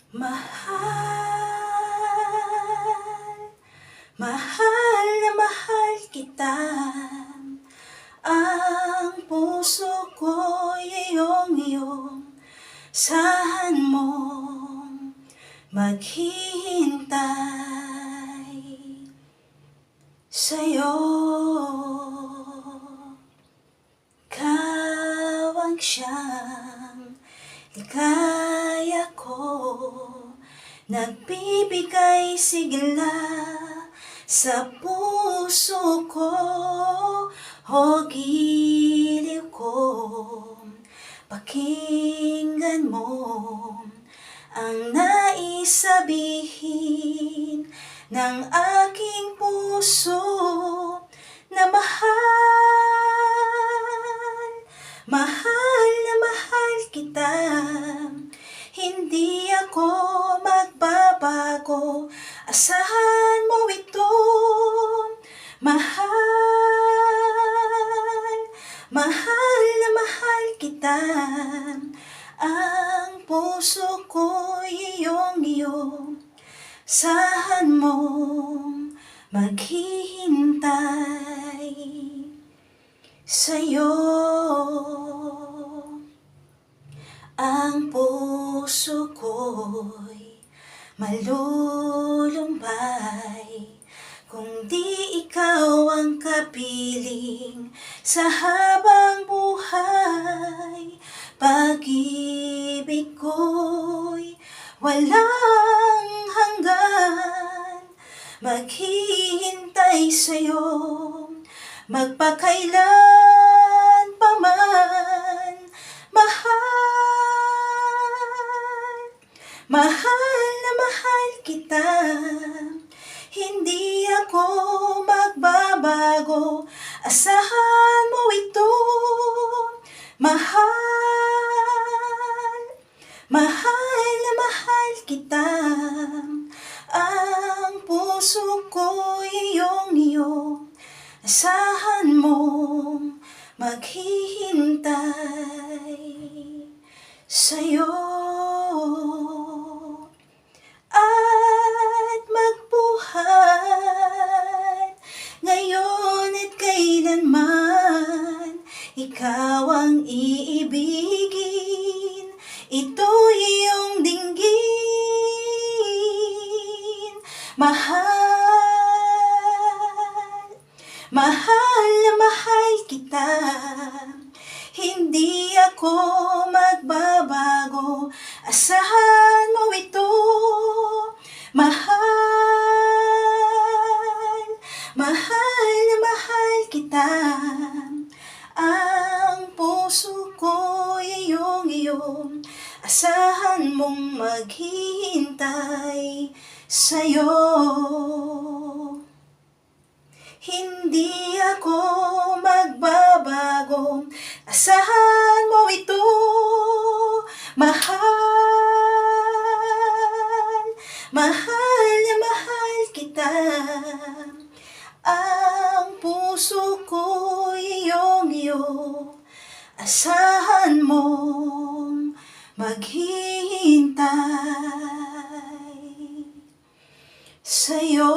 Mahal, mahal na mahal kita. Ang puso ko'y iyong saan mong maghihintay sa'yo. Ikaw ang siyang ligaya ko, nagbibigay sigla sa puso ko. O giliw ko, pakinggan mo ang nais sabihin ng aking puso na mahal, mahal na mahal kita. Hindi ako magbabago, asahan mo ito. Mahal, mahal na mahal kita. Ang puso ko'y iyong saan mong maghihintay sa'yo. Ang puso ko'y malulumbay kung di ikaw ang kapiling sa habang buhay. Pag-ibig ko'y walang hanggan, maghihintay sa'yo magpakailan pa man. Mahal, mahal na mahal kita. Hindi ako magbabago, asahan mo ito. Mahal, mahal na mahal kita. Ang puso ko'y iyong asahan mong maghihintay sa'yo. At magbuhat ngayon at kailanman, ikaw ang iibigin, ito'y iyong dinggin. Mahal, mahal na mahal kita. Hindi ako magbabago, asahan mo ito. Mahal, mahal na mahal kita. Ang puso ko'y iyong asahan mong maghihintay sa'yo. Hindi ako magbabago, asahan mo ito. Mahal, mahal na mahal kita. Ang puso ko'y iyong asahan mong maghihintay sa'yo.